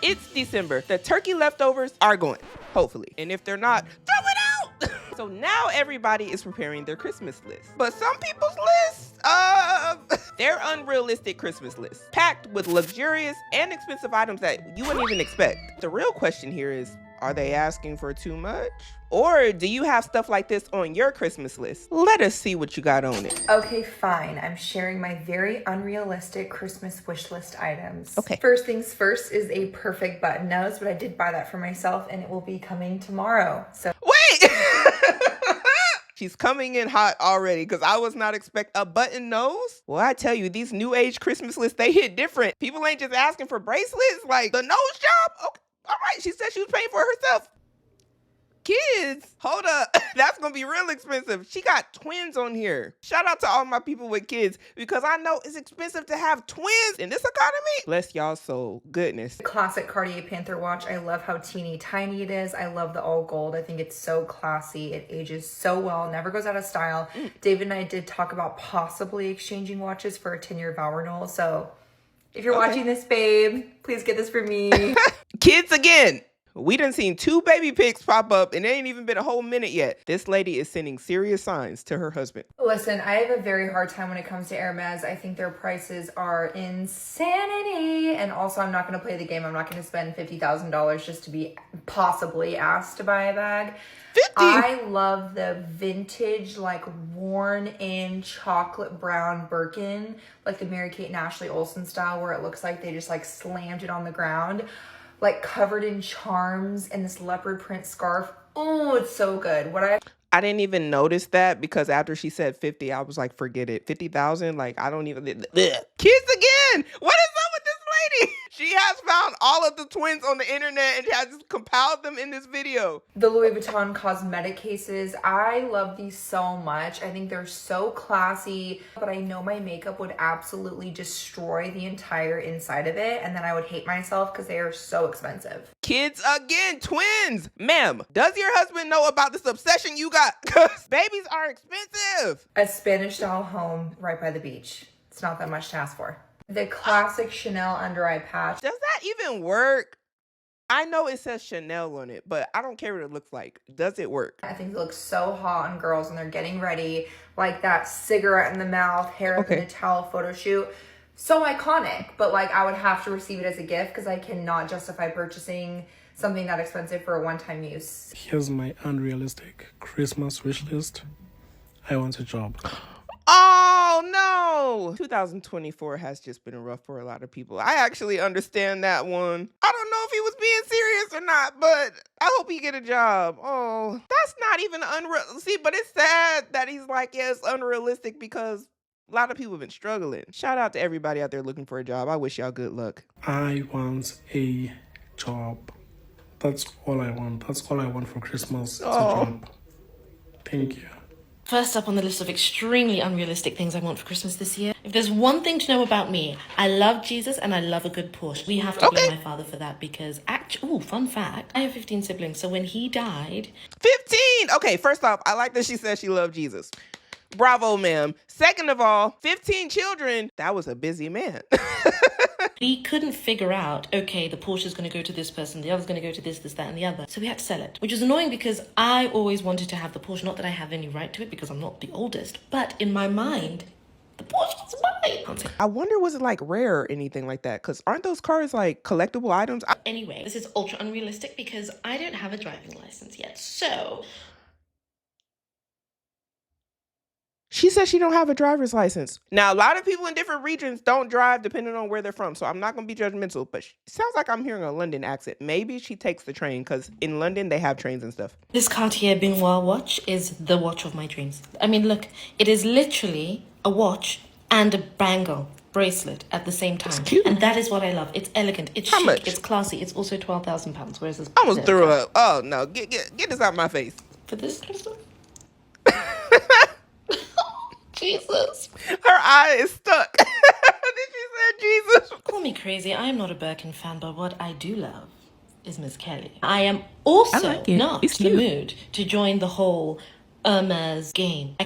It's December. The turkey leftovers are going, hopefully. And if they're not, throw it out! So now everybody is preparing their Christmas list. But some people's lists, they're unrealistic Christmas lists, packed with luxurious and expensive items that you wouldn't even expect. The real question here is, are they asking for too much? Or do you have stuff like this on your Christmas list? Let us see what you got on it. Okay, fine. I'm sharing my very unrealistic Christmas wish list items. Okay. First things first is a perfect button nose, but I did buy that for myself and it will be coming tomorrow. So wait! She's coming in hot already because I was not expecting a button nose. Well, I tell you, these new age Christmas lists, they hit different. People ain't just asking for bracelets, like the nose job. Okay, all right, she said she was paying for it herself. Kids, hold up. That's gonna be real expensive. She got twins on here. Shout out to all my people with kids because I know it's expensive to have twins in this economy. Bless y'all soul. Goodness. Classic Cartier Panther watch. I love how teeny tiny it is. I love the all gold. I think it's so classy. It ages so well, never goes out of style. David and I did talk about possibly exchanging watches for a 10-year vow renewal. So if you're watching this, babe, please get this for me. Kids again. We done seen 2 baby pics pop up and it ain't even been a whole minute yet. This lady is sending serious signs to her husband. Listen, I have a very hard time when it comes to Hermes. I think their prices are insanity. And also, I'm not going to play the game. I'm not going to spend $50,000 just to be possibly asked to buy a bag. 50? I love the vintage, like worn in chocolate brown Birkin, like the Mary-Kate and Ashley Olsen style, where it looks like they just like slammed it on the ground, like covered in charms and this leopard print scarf. Oh, it's so good. I didn't even notice that because after she said 50, I was like, forget it. 50,000? Like, I don't even... Kids again! What is up with this lady? She has found all of the twins on the internet and has compiled them in this video. The Louis Vuitton cosmetic cases. I love these so much. I think they're so classy, but I know my makeup would absolutely destroy the entire inside of it. And then I would hate myself because they are so expensive. Kids again, twins. Ma'am, does your husband know about this obsession you got? Because babies are expensive. A Spanish style home right by the beach. It's not that much to ask for. The classic Chanel under eye patch. Does that even work? I know it says Chanel on it, but I don't care what it looks like. Does it work? I think it looks so hot on girls when they're getting ready, like that cigarette in the mouth, hair up in a towel photo shoot. So iconic, but like I would have to receive it as a gift because I cannot justify purchasing something that expensive for a one-time use. Here's my unrealistic Christmas wish list. I want a job. Oh no! 2024 has just been rough for a lot of people. I actually understand that one. I don't know if he was being serious or not, but I hope he get a job. Oh, that's not even unreal. See, but it's sad that he's like, yeah, it's unrealistic because a lot of people have been struggling. Shout out to everybody out there looking for a job. I wish y'all good luck. I want a job. That's all I want. That's all I want for Christmas. It's a job. Thank you. First up on the list of extremely unrealistic things I want for Christmas this year. If there's one thing to know about me, I love Jesus and I love a good Porsche. We have to blame my father for that because fun fact, I have 15 siblings. So when he died... 15! Okay, first off, I like that she said she loved Jesus. Bravo, ma'am. Second of all, 15 children. That was a busy man. He couldn't figure out, okay, the Porsche is going to go to this person, the other's going to go to this, that, and the other. So we had to sell it, which was annoying because I always wanted to have the Porsche. Not that I have any right to it because I'm not the oldest, but in my mind, the Porsche was mine. I wonder, was it like rare or anything like that? Because aren't those cars like collectible items? Anyway, this is ultra unrealistic because I don't have a driving license yet. So... She says she don't have a driver's license. Now, a lot of people in different regions don't drive depending on where they're from. So I'm not going to be judgmental, but it sounds like I'm hearing a London accent. Maybe she takes the train because in London, they have trains and stuff. This Cartier Vineyard watch is the watch of my dreams. I mean, look, it is literally a watch and a bangle bracelet at the same time. It's cute. And that is what I love. It's elegant. It's How chic. much? It's classy. It's also £12,000. Whereas this... I almost threw up. Oh, no. Get this out of my face. For this Christmas? Jesus. Her eye is stuck. Did she say Jesus? Call me crazy. I am not a Birkin fan, but what I do love is Miss Kelly. I am also not in the mood to join the whole Irma's game.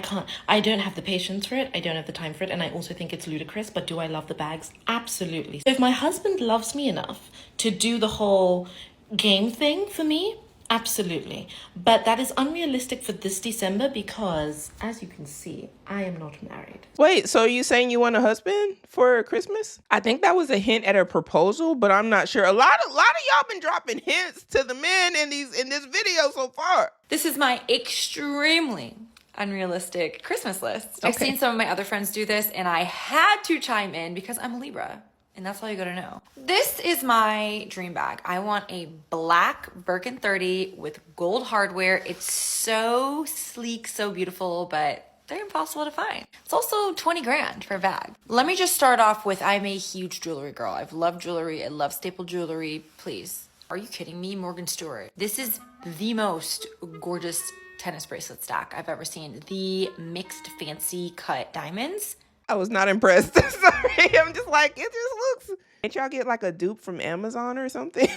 I don't have the patience for it. I don't have the time for it. And I also think it's ludicrous. But do I love the bags? Absolutely. So if my husband loves me enough to do the whole game thing for me, absolutely. But that is unrealistic for this December because, as you can see, I am not married. Wait, so you saying you want a husband for Christmas? I think that was a hint at a proposal, but I'm not sure. A lot of y'all been dropping hints to the men in this video so far. This is my extremely unrealistic Christmas list. I've seen some of my other friends do this, and I had to chime in because I'm a Libra. And that's all you gotta know. This is my dream bag. I want a black Birkin 30 with gold hardware. It's so sleek, so beautiful, but they're impossible to find. It's also 20 grand for a bag. Let me just start off with, I'm a huge jewelry girl. I've loved jewelry. I love staple jewelry. Please. Are you kidding me? Morgan Stewart. This is the most gorgeous tennis bracelet stack I've ever seen. The mixed fancy cut diamonds. I was not impressed. Sorry. I'm just like, it just looks. Can't y'all get like a dupe from Amazon or something?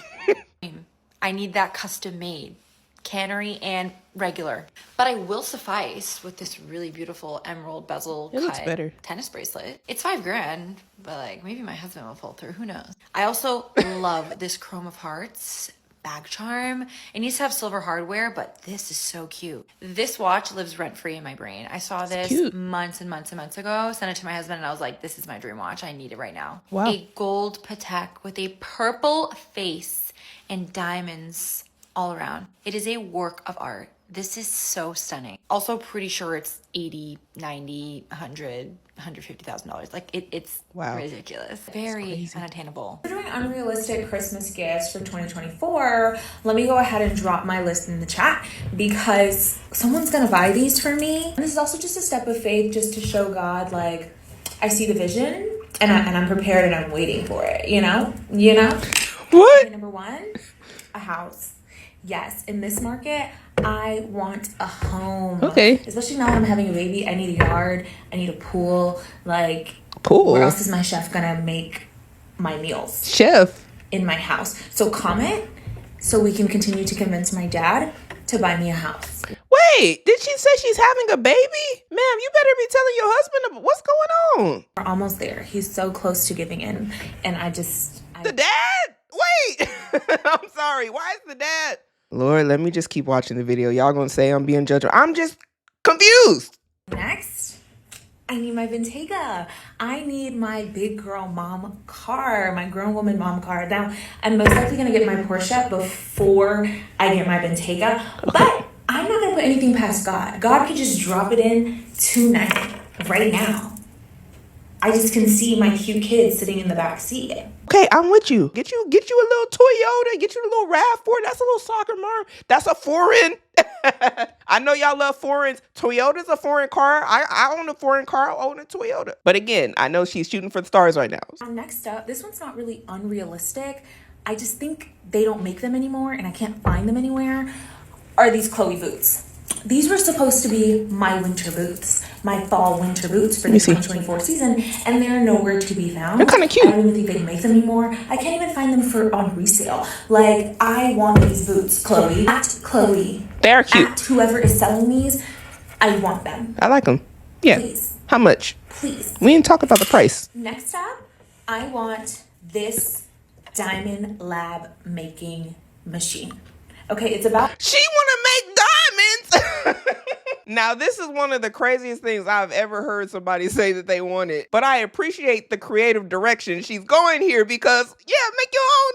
I need that custom made. Cannery and regular. But I will suffice with this really beautiful emerald bezel cut tennis bracelet. It's 5 grand, but like maybe my husband will pull through. Who knows? I also love this Chrome of Hearts bag charm. It needs to have silver hardware, but this is so cute. This watch lives rent-free in my brain. I saw this months and months and months ago, sent it to my husband, and I was like, this is my dream watch. I need it right now. Wow. A gold Patek with a purple face and diamonds all around. It is a work of art. This is so stunning. Also pretty sure it's 80, 90, 100, $150,000. Like it's ridiculous. Very unattainable. We're doing unrealistic Christmas gifts for 2024. Let me go ahead and drop my list in the chat because someone's gonna buy these for me. And this is also just a step of faith, just to show God, like, I see the vision and I'm prepared and I'm waiting for it, you know? What? Okay, number 1, a house. Yes, in this market, I want a home. Okay. Especially now that I'm having a baby, I need a yard, I need a pool. Like, pool. Where else is my chef gonna make my meals? Chef. In my house. So comment so we can continue to convince my dad to buy me a house. Wait, did she say she's having a baby? Ma'am, you better be telling your husband what's going on. We're almost there. He's so close to giving in. And The dad? Wait. I'm sorry. Why is the dad? Lord, let me just keep watching the video. Y'all gonna say I'm being judged. I'm just confused. Next, I need my Bentayga. I need my big girl mom car, my grown woman mom car. Now, I'm most likely gonna get my Porsche before I get my Bentayga, but I'm not gonna put anything past God. God could just drop it in tonight, right now. I just can see my cute kids sitting in the back seat. Okay, I'm with you. Get you a little Toyota. Get you a little RAV4. That's a little soccer mom. That's a foreign. I know y'all love foreigns. Toyota's a foreign car. I own a foreign car. I own a Toyota. But again, I know she's shooting for the stars right now. Next up, this one's not really unrealistic. I just think they don't make them anymore and I can't find them anywhere. Are these Chloe boots? These were supposed to be my winter boots, my fall winter boots for the 2024 season, and they're nowhere to be found. They're kind of cute. I don't even think they can make them anymore. I can't even find them on resale. Like, I want these boots, Chloe. At Chloe. They're cute. At whoever is selling these, I want them. I like them. Yeah. Please. How much? Please. We didn't talk about the price. Next up, I want this Diamond Lab making machine. Okay, it's about... She want to make diamonds. Now, this is one of the craziest things I've ever heard somebody say that they wanted. But I appreciate the creative direction she's going here because, yeah, make your own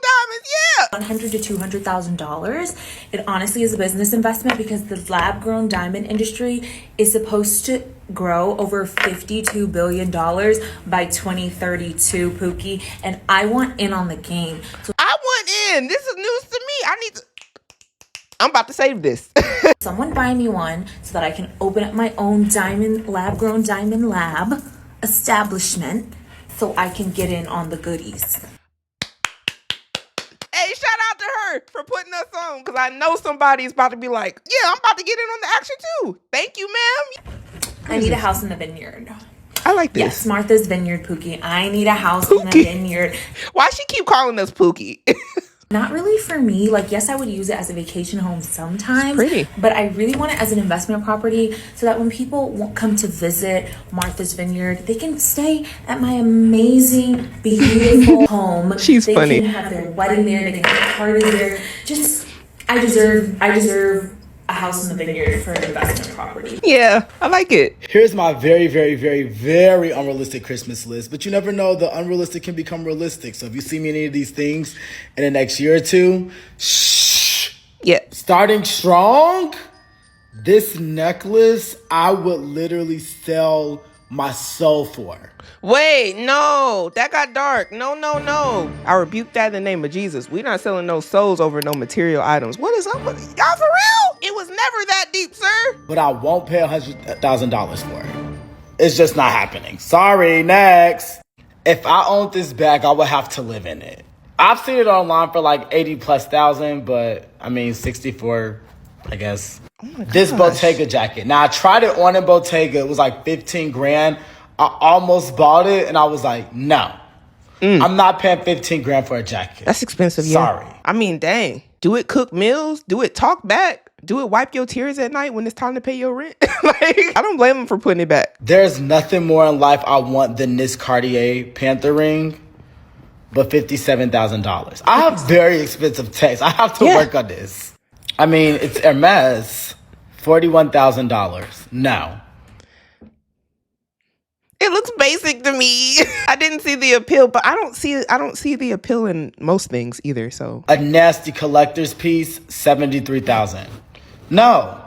diamonds, yeah. $100,000 to $200,000. It honestly is a business investment because the lab-grown diamond industry is supposed to grow over $52 billion by 2032, Pookie. And I want in on the game. So I want in. This is news to me. I'm about to save this. Someone buy me one so that I can open up my own lab-grown diamond lab establishment so I can get in on the goodies. Hey, shout out to her for putting us on because I know somebody's about to be like, yeah, I'm about to get in on the action too. Thank you, ma'am. I need a house in the Vineyard. I like this. Yes, Martha's Vineyard, Pookie. I need a house in the Vineyard. Why she keep calling us Pookie? Not really for me. Like, yes, I would use it as a vacation home sometimes. Pretty. But I really want it as an investment property so that when people come to visit Martha's Vineyard, they can stay at my amazing, beautiful home. She's they funny. They can have their wedding there. They can have parties there. Just, I deserve a house in the vineyard for an investment property. Yeah, I like it. Here's my very, very, very, very unrealistic Christmas list. But you never know, the unrealistic can become realistic. So if you see me in any of these things in the next year or two, shh. Yeah. Starting strong, this necklace, I would literally sell my soul for. Wait, no, that got dark. No. I rebuke that in the name of Jesus. We're not selling no souls over no material items. What is up with y'all for real? It was never that deep, sir. But I won't pay $100,000 for it. It's just not happening. Sorry, next. If I owned this bag, I would have to live in it. I've seen it online for like 80,000+, but I mean 64, I guess. Oh this Bottega jacket. Now I tried it on in Bottega. It was like 15 grand. I almost bought it and I was like, no. I'm not paying 15 grand for a jacket. That's expensive, yeah. Sorry. I mean, dang. Do it cook meals? Do it talk back? Do it wipe your tears at night when it's time to pay your rent? Like, I don't blame him for putting it back. There's nothing more in life I want than this Cartier Panther ring, but $57,000. I have very expensive taste. I have to work on this. I mean, it's Hermes, $41,000. No. It looks basic to me. I didn't see the appeal, but I don't see the appeal in most things either, so. A nasty collector's piece, $73,000. No,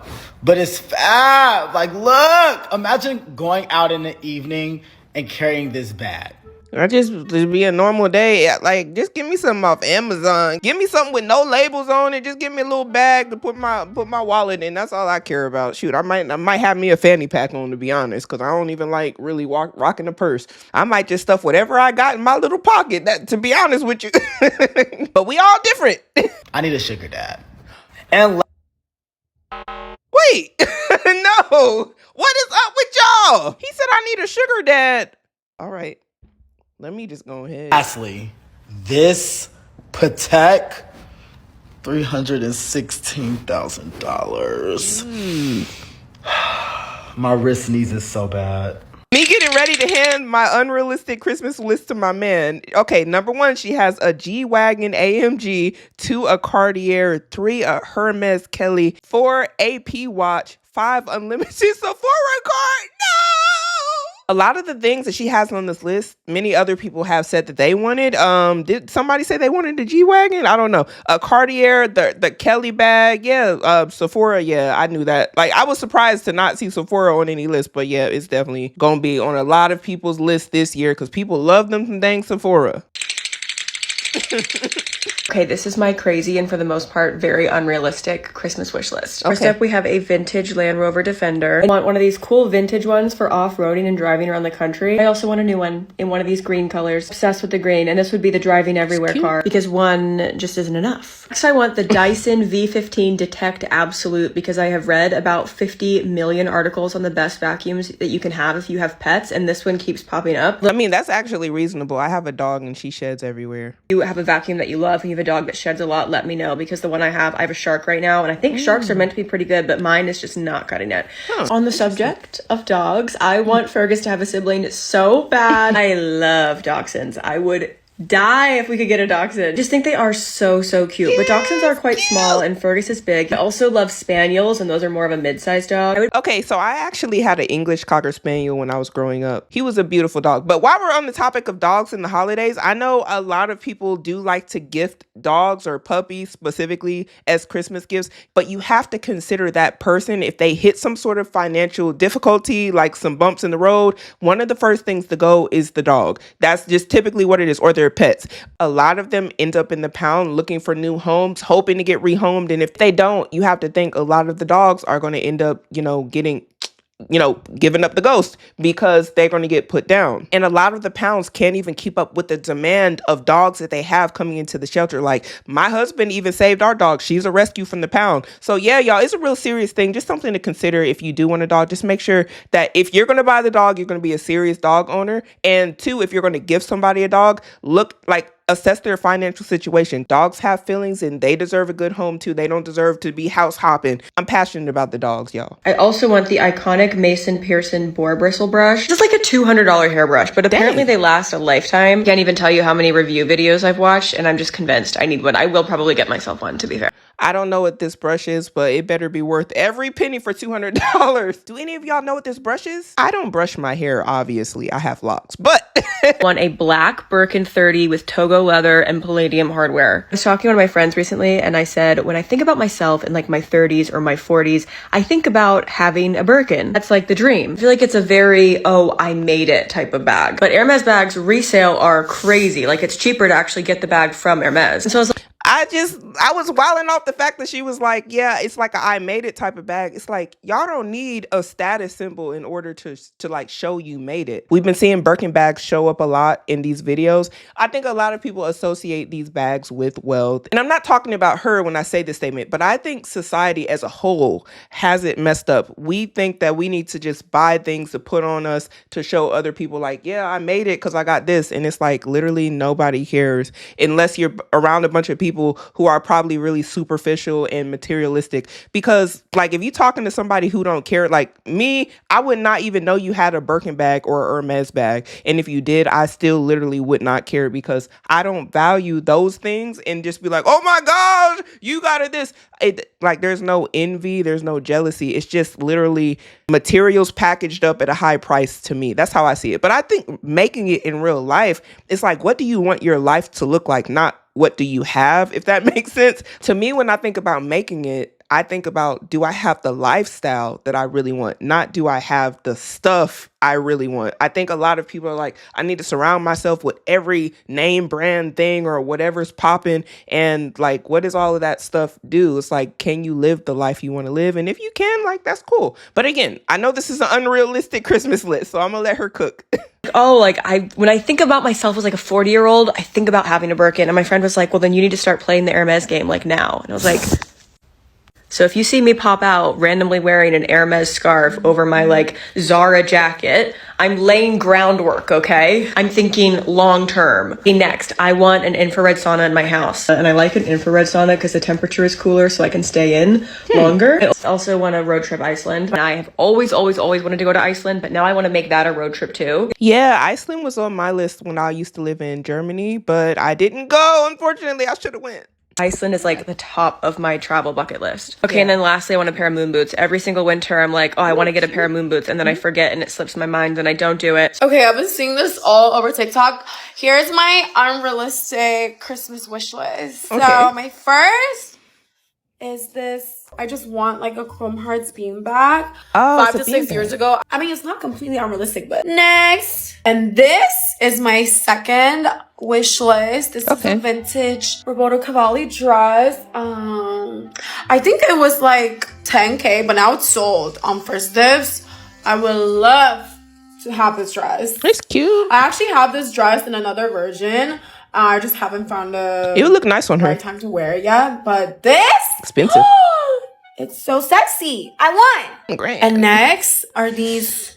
but it's fab. Like, look, imagine going out in the evening and carrying this bag. I just be a normal day. Like, just give me something off Amazon. Give me something with no labels on it. Just give me a little bag to put my wallet in. That's all I care about. Shoot, I might have me a fanny pack on, to be honest, because I don't even like really rocking a purse. I might just stuff whatever I got in my little pocket. That, to be honest with you. But we all different. I need a sugar dad. And wait, no. What is up with y'all? He said I need a sugar dad. All right. Let me just go ahead. lastly, this Patek, $316,000. My wrist needs it so bad. Me getting ready to hand my unrealistic Christmas list to my man. Okay, number 1, she has a G-Wagon AMG, 2, a Cartier, 3, a Hermes Kelly, 4, AP watch, 5, unlimited Sephora card. No! A lot of the things that she has on this list, many other people have said that they wanted. Did somebody say they wanted the G-Wagon? I don't know. A Cartier, the Kelly bag. Yeah, Sephora. Yeah, I knew that. Like, I was surprised to not see Sephora on any list, but yeah, it's definitely going to be on a lot of people's list this year because people love them from dang Sephora. Okay, this is my crazy and for the most part very unrealistic Christmas wish list. First up, we have a vintage Land Rover Defender. I want one of these cool vintage ones for off-roading and driving around the country. I also want a new one in one of these green colors. Obsessed with the green, and this would be the driving everywhere car because one just isn't enough. Next, I want the Dyson V15 Detect Absolute because I have read about 50 million articles on the best vacuums that you can have if you have pets, and this one keeps popping up. I mean, that's actually reasonable. I have a dog and she sheds everywhere. You have a vacuum that you love and you have a dog that sheds a lot, let me know, because the one I have a shark right now, and I think sharks are meant to be pretty good, but mine is just not cutting it. On the subject of dogs, I want Fergus to have a sibling so bad. I love dachshunds. I would die if we could get a dachshund. Just think they are so cute. But dachshunds are quite small and Fergus is big. I also love spaniels, and those are more of a mid-sized dog. Okay, so I actually had an English Cocker Spaniel when I was growing up. He was a beautiful dog. But while we're on the topic of dogs in the holidays, I know a lot of people do like to gift dogs or puppies specifically as Christmas gifts, but you have to consider that person if they hit some sort of financial difficulty, like some bumps in the road. One of the first things to go is the dog. That's just typically what it is, or their pets. A lot of them end up in the pound looking for new homes, hoping to get rehomed. And if they don't, you have to think a lot of the dogs are going to end up, giving up the ghost because they're going to get put down. And a lot of the pounds can't even keep up with the demand of dogs that they have coming into the shelter. Like, my husband even saved our dog. She's a rescue from the pound. So yeah, y'all, it's a real serious thing. Just something to consider if you do want a dog. Just make sure that if you're going to buy the dog, you're going to be a serious dog owner. And 2, if you're going to give somebody a dog, look like assess their financial situation. Dogs have feelings and they deserve a good home too. They don't deserve to be house hopping. I'm passionate about the dogs, y'all. I also want the iconic Mason Pearson boar bristle brush. It's like a $200 hairbrush, but apparently they last a lifetime. Can't even tell you how many review videos I've watched, and I'm just convinced I need one. I will probably get myself one, to be fair. I don't know what this brush is, but it better be worth every penny for $200. Do any of y'all know what this brush is? I don't brush my hair, obviously. I have locks, but... I want a black Birkin 30 with Togo leather and palladium hardware. I was talking to one of my friends recently, and I said, when I think about myself in like my 30s or my 40s, I think about having a Birkin. That's like the dream. I feel like it's a very, oh, I made it type of bag. But Hermes bags resale are crazy. Like, it's cheaper to actually get the bag from Hermes. And so I was like, I was wilding off the fact that she was like, yeah, it's like a I made it type of bag. It's like, y'all don't need a status symbol in order to like show you made it. We've been seeing Birkin bags show up a lot in these videos. I think a lot of people associate these bags with wealth. And I'm not talking about her when I say this statement, but I think society as a whole has it messed up. We think that we need to just buy things to put on us to show other people like, yeah, I made it because I got this. And it's like, literally nobody cares unless you're around a bunch of people who are probably really superficial and materialistic. Because like, if you're talking to somebody who don't care, like me, I would not even know you had a Birkin bag or a Hermes bag. And if you did, I still literally would not care because I don't value those things and just be like, oh my gosh, you got it this. Like, there's no envy, there's no jealousy. It's just literally materials packaged up at a high price to me. That's how I see it. But I think making it in real life, it's like, what do you want your life to look like? Not what do you have, if that makes sense. To me, when I think about making it, I think about, do I have the lifestyle that I really want? Not do I have the stuff I really want? I think a lot of people are like, I need to surround myself with every name brand thing or whatever's popping. And like, what does all of that stuff do? It's like, can you live the life you want to live? And if you can, like, that's cool. But again, I know this is an unrealistic Christmas list, so I'm gonna let her cook. oh, like when I think about myself as like a 40-year-old, I think about having a Birkin. And my friend was like, well, then you need to start playing the Hermes game like now. And I was like, so if you see me pop out randomly wearing an Hermes scarf over my like Zara jacket, I'm laying groundwork, okay? I'm thinking long term. Next, I want an infrared sauna in my house. And I like an infrared sauna because the temperature is cooler so I can stay in longer. I also want a road trip Iceland. And I have always wanted to go to Iceland, but now I want to make that a road trip too. Yeah, Iceland was on my list when I used to live in Germany, but I didn't go. Unfortunately, I should have went. Iceland is like the top of my travel bucket list. Okay, and then lastly, I want a pair of moon boots. Every single winter, I'm like, oh, I want to get a pair of moon boots. And then I forget and it slips my mind and I don't do it. Okay, I've been seeing this all over TikTok. Here's my unrealistic Christmas wish list. Okay. So my first is this. I just want like a Chrome Hearts beanbag. Oh, 5 to 6 years ago. I mean, it's not completely unrealistic, but next. And this is my second wish list. This is a vintage Roberto Cavalli dress. I think it was like 10K, but now it's sold on First Dibs. I would love to have this dress. It's cute. I actually have this dress in another version. I just haven't found it would look nice on her. Right time to wear it yet. But this expensive. It's so sexy. I want. Great. And next are these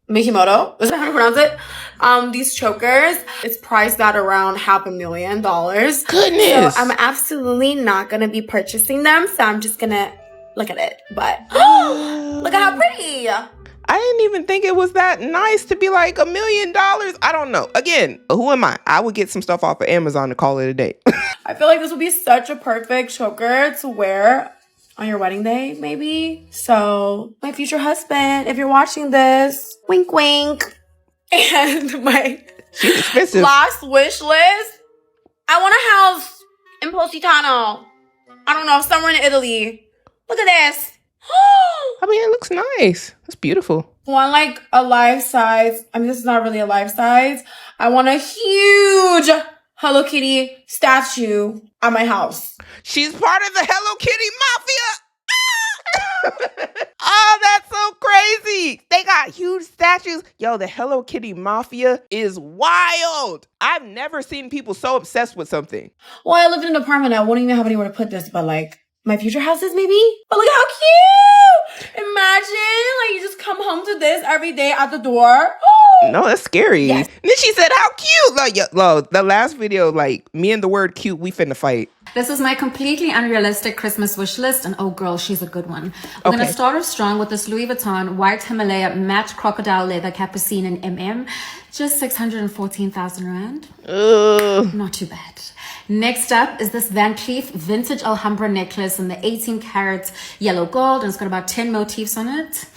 Mikimoto. Is that how you pronounce it? These chokers. It's priced at around $500,000. Goodness. So I'm absolutely not gonna be purchasing them. So I'm just gonna look at it. But look at how pretty. I didn't even think it was that nice to be like $1 million. I don't know. Again, who am I? I would get some stuff off of Amazon to call it a day. I feel like this would be such a perfect choker to wear on your wedding day, maybe. So, my future husband, if you're watching this, wink, wink. And my She's expensive. last wish list, I want a house in Positano. I don't know, somewhere in Italy. Look at this. I mean, it looks nice. It's beautiful. Want like a life size. I mean, this is not really a life size. I want a huge Hello Kitty statue at my house. She's part of the Hello Kitty Mafia. Oh, that's so crazy. They got huge statues. Yo, the Hello Kitty Mafia is wild. I've never seen people so obsessed with something. Well, I live in an apartment. I won't even have anywhere to put this, but like my future houses maybe. But look how cute. Imagine like you just come home to this every day at the door. No, that's scary. Yes. And then she said, how cute. Like, the last video, like, me and the word cute, we finna fight. This is my completely unrealistic Christmas wish list, and oh girl, she's a good one. We're gonna start off strong with this Louis Vuitton white Himalaya matte crocodile leather capucine in MM, just 614,000 rand. Not too bad. Next up is this Van Cleef vintage Alhambra necklace in the 18 karat yellow gold, and it's got about 10 motifs on it.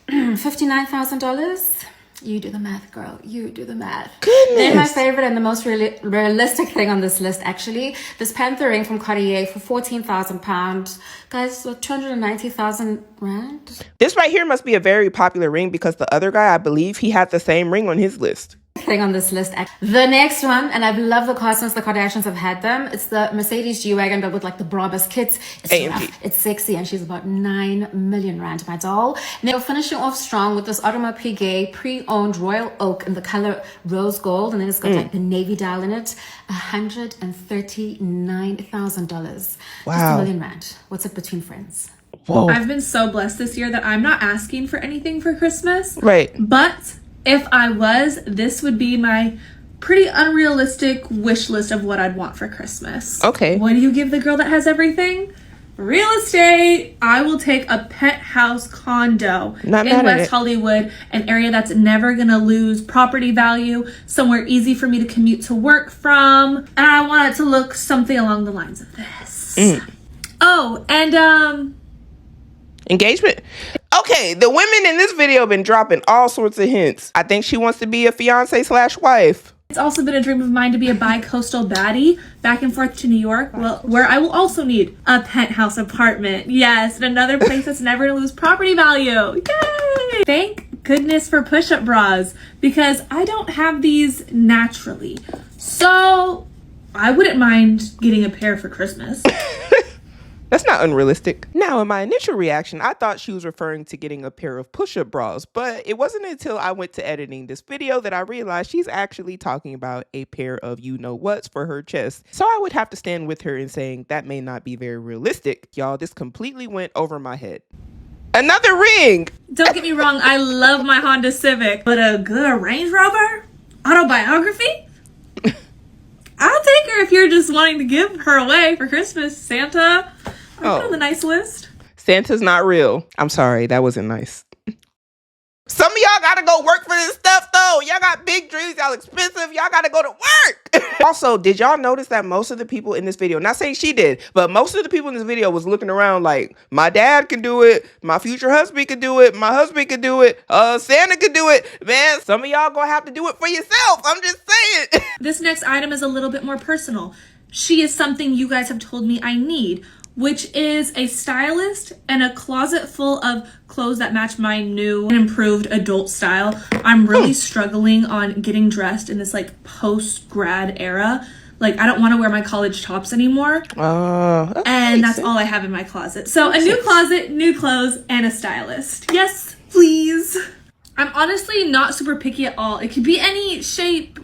$59,000. You do the math, girl. You do the math. Goodness. Then my favorite and the most realistic thing on this list, actually, this Panther ring from Cartier for £14,000. Guys, 290,000 rand. This right here must be a very popular ring because the other guy, I believe he had the same ring on his list. Thing on this list. The next one, and I've loved the car since the Kardashians have had them. It's the Mercedes G-Wagon, but with like the Brabus kits. It's rough, it's sexy, and she's about 9 million rand, my doll. Now finishing off strong with this Audemars Piguet pre-owned Royal Oak in the color rose gold, and then it's got like the navy dial in it. $139,000. Wow. Just 1 million rand. What's up between friends? Whoa. I've been so blessed this year that I'm not asking for anything for Christmas. Right. But if I was, this would be my pretty unrealistic wish list of what I'd want for Christmas. Okay. What do you give the girl that has everything? Real estate. I will take a penthouse condo in West Hollywood, an area that's never gonna lose property value, somewhere easy for me to commute to work from. And I want it to look something along the lines of this. Oh, and engagement. Okay, the women in this video have been dropping all sorts of hints. I think she wants to be a fiance/wife. It's also been a dream of mine to be a bi-coastal baddie back and forth to New York, where I will also need a penthouse apartment. Yes, and another place that's never gonna lose property value. Yay! Thank goodness for push-up bras, because I don't have these naturally. So I wouldn't mind getting a pair for Christmas. That's not unrealistic. Now, in my initial reaction, I thought she was referring to getting a pair of push-up bras, but it wasn't until I went to editing this video that I realized she's actually talking about a pair of you-know-whats for her chest. So I would have to stand with her in saying that may not be very realistic. Y'all, this completely went over my head. Another ring! Don't get me wrong, I love my Honda Civic, but a good Range Rover? Autobiography? I'll take her if you're just wanting to give her away for Christmas, Santa. I'm on the nice list. Santa's not real. I'm sorry, that wasn't nice. Some of y'all gotta go work for this stuff though. Y'all got big dreams, y'all expensive, y'all gotta go to work. Also, did y'all notice that most of the people in this video, not saying she did, but most of the people in this video was looking around like, my dad can do it, my future husband can do it, my husband can do it, Santa can do it. Man, some of y'all gonna have to do it for yourself. I'm just saying. This next item is a little bit more personal. She is something you guys have told me I need, which is a stylist and a closet full of clothes that match my new and improved adult style. I'm really struggling on getting dressed in this like post-grad era. Like, I don't want to wear my college tops anymore. And that's all I have in my closet. So a new closet, new clothes, and a stylist. Yes, please. I'm honestly not super picky at all. It could be any shape,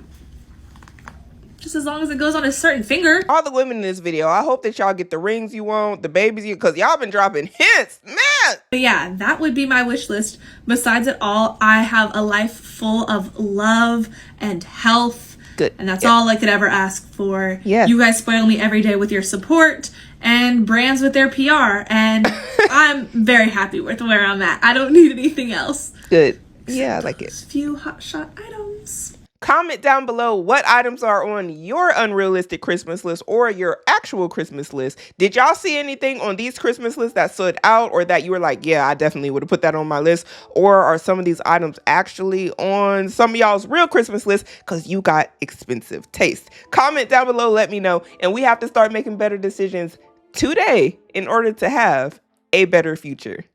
just as long as it goes on a certain finger. All the women in this video, I hope that y'all get the rings you want, the babies you, because y'all been dropping hints, man. But yeah, that would be my wish list. Besides it all, I have a life full of love and health. Good. And that's all I could ever ask for. Yeah. You guys spoil me every day with your support and brands with their PR. And I'm very happy with where I'm at. I don't need anything else. Good. Yeah, I like it. Just a few hotshot items. Comment down below what items are on your unrealistic Christmas list or your actual Christmas list. Did y'all see anything on these Christmas lists that stood out or that you were like, yeah, I definitely would have put that on my list? Or are some of these items actually on some of y'all's real Christmas list because you got expensive taste? Comment down below, let me know. And we have to start making better decisions today in order to have a better future.